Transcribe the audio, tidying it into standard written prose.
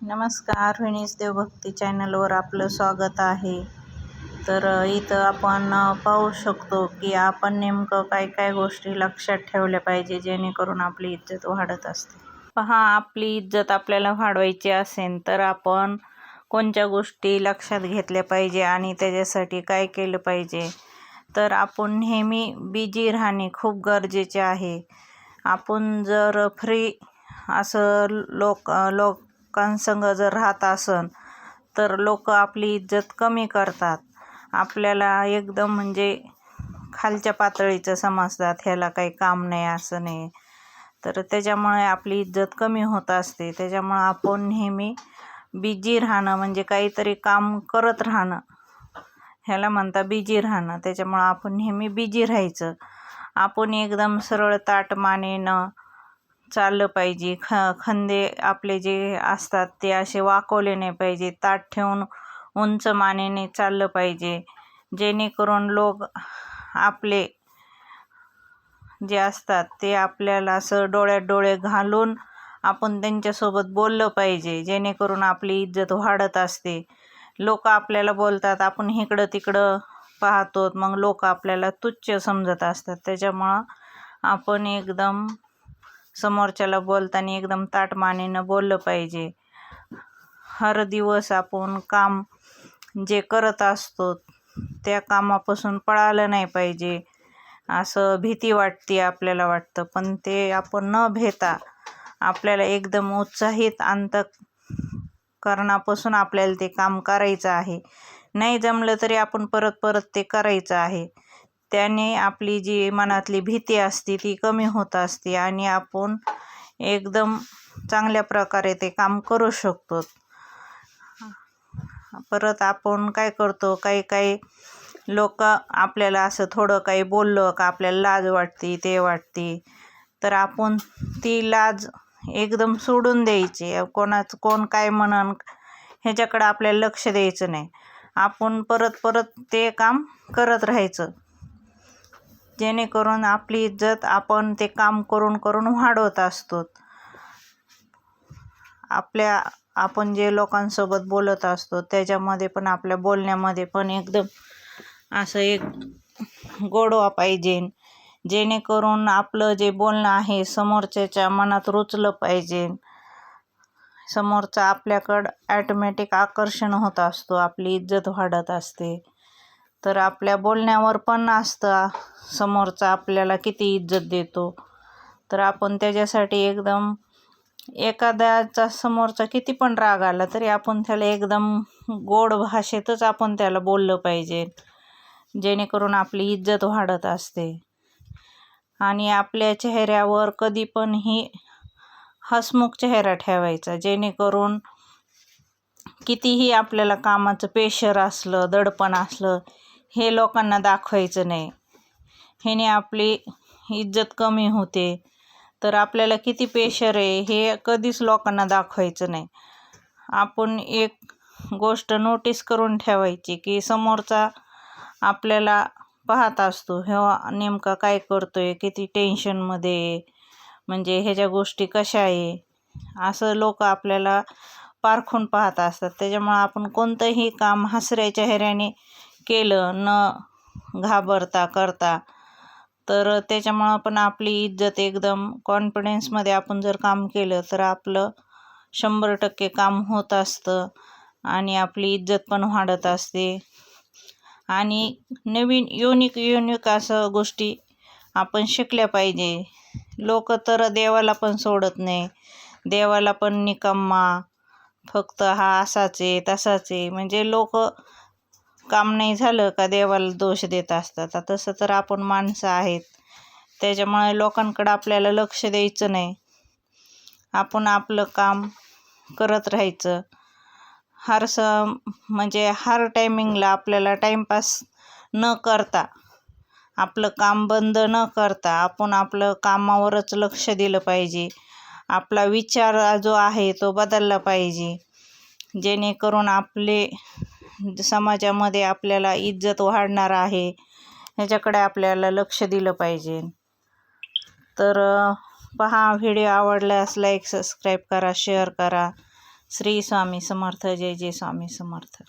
नमस्कार, विनीस देवभक्ती चॅनलवर आपलं स्वागत आहे. तर इथं आपण पाहू शकतो की आपण नेमकं काय काय गोष्टी लक्षात ठेवल्या पाहिजे जेणेकरून आपली इज्जत वाढत असते. पहा, आपली इज्जत आपल्याला वाढवायची असेल तर आपण कोणत्या गोष्टी लक्षात घेतल्या पाहिजे आणि त्याच्यासाठी काय केलं पाहिजे. तर आपण नेहमी बिझी राहणे खूप गरजेचे आहे. आपण जर फ्री असं लोकांसंग जर राहत असन तर लोक आपली इज्जत कमी करतात. आपल्याला एकदम म्हणजे खालच्या पातळीचं समजतात, ह्याला काही काम नाही असं नाही. तर त्याच्यामुळे आपली इज्जत कमी होत असते. त्याच्यामुळे आपण नेहमी बिझी राहणं म्हणजे काहीतरी काम करत राहणं, ह्याला म्हणता बिझी राहणं. त्याच्यामुळं आपण नेहमी बिझी राहायचं. आपण एकदम सरळ ताठ मानेनं चाललं पाहिजे. खांदे आपले जे असतात ते असे वाकवले नाही पाहिजे. ताठ ठेवून उंच मानेने चाललं पाहिजे, जेणेकरून लोक आपले जे असतात ते आपल्याला असं डोळ्यात डोळे घालून आपण त्यांच्यासोबत बोललं पाहिजे, जेणेकरून आपली इज्जत वाढत असते. लोक आपल्याला बोलतात, आपण इकडं तिकडं पाहतो, मग लोक आपल्याला तुच्छ समजत असतात. त्याच्यामुळं आपण एकदम समोरच्याला बोलताना एकदम ताठ मानेनं बोललं पाहिजे. हर दिवस आपण काम जे करत असतो त्या कामापासून पळालं नाही पाहिजे. असं भीती वाटते, आपल्याला वाटतं, पण ते आपण न भेता आपल्याला एकदम उत्साहित अंतःकरणापासून आपल्याला ते काम करायचं आहे. नाही जमलं तरी आपण परत परत ते करायचं आहे. त्याने आपली जी मनातली भीती असते ती कमी होत असते आणि आपण एकदम चांगल्या प्रकारे ते काम करू शकतो. परत आपण काय करतो, काही लोक आपल्याला असं थोडं काही बोललं का आपल्याला लाज वाटते, ते वाटते. तर आपण ती लाज एकदम सोडून द्यायची. कोण काय म्हणन ह्याच्याकडं आपल्याला लक्ष द्यायचं नाही. आपण परत परत ते काम करत राहायचं, जेणेकरून आपली इज्जत आपण ते काम करून करून वाढवत असतो. आपण जे लोकांसोबत बोलत असतो त्याच्यामध्ये पण आपल्या बोलण्यामध्ये पण एकदम असं एक गोडवा पाहिजे, जेणेकरून आपलं जे बोलणं आहे समोरच्याच्या मनात रुचलं पाहिजे. समोरचा आपल्याकडं ॲटोमॅटिक आकर्षण होत असतो, आपली इज्जत वाढत असते. तर आपल्या बोलण्यावर पण असतं समोरचा आपल्याला किती इज्जत देतो. तर आपण त्याच्यासाठी एकदम एखाद्याचा समोरचा किती पण राग आला तरी आपण त्याला एकदम गोड भाषेतच आपण त्याला बोललं पाहिजे, जेणेकरून आपली इज्जत वाढत असते. आणि आपल्या चेहऱ्यावर कधी पण ही हसमुख चेहरा ठेवायचा, जेणेकरून कितीही आपल्याला कामाचं प्रेशर असलं, दडपण असलं, हे लोकांना दाखवायचं नाही. ह्याने आपली इज्जत कमी होते. तर आपल्याला किती प्रेशर आहे हे कधीच लोकांना दाखवायचं नाही. आपण एक गोष्ट नोटीस करून ठेवायची की समोरचा आपल्याला पाहत असतो, हे नेमका काय करतोय, किती टेन्शनमध्ये आहे, म्हणजे ह्याच्या गोष्टी कशा आहे, असं लोक आपल्याला पारखून पाहत असतात. त्याच्यामुळं आपण कोणतंही काम हसऱ्या चेहऱ्याने केलं, न घाबरता करता, तर त्याच्यामुळं पण आपली इज्जत एकदम कॉन्फिडन्समध्ये आपण जर काम केलं तर आपलं 100% काम होत असतं आणि आपली इज्जत पण वाढत असते. आणि नवीन युनिक असं गोष्टी आपण शिकल्या पाहिजे. लोक तर देवाला पण सोडत नाही, देवाला पण निकम्मा, फक्त हा असाच आहे तसाच आहे, म्हणजे लोक काम नाही झालं का देवाला दोष देत असतात. तसं तर आपण माणसं आहेत, त्याच्यामुळे लोकांकडं आपल्याला लक्ष द्यायचं नाही. आपण आपलं काम करत राहायचं. म्हणजे हर टायमिंगला आपल्याला टाईमपास न करता, आपलं काम बंद न करता आपण आपलं कामावरच लक्ष दिलं पाहिजे. आपला विचार जो आहे तो बदलला पाहिजे, जेणेकरून आपले समाजामध्ये आपल्याला इज्जत वाढणार आहे, ह्याच्याकडे आपल्याला लक्ष दिलं पाहिजे. तर पहा, व्हिडिओ आवडल्यास लाईक, सबस्क्राईब करा, शेअर करा. श्री स्वामी समर्थ. जय जय स्वामी समर्थ.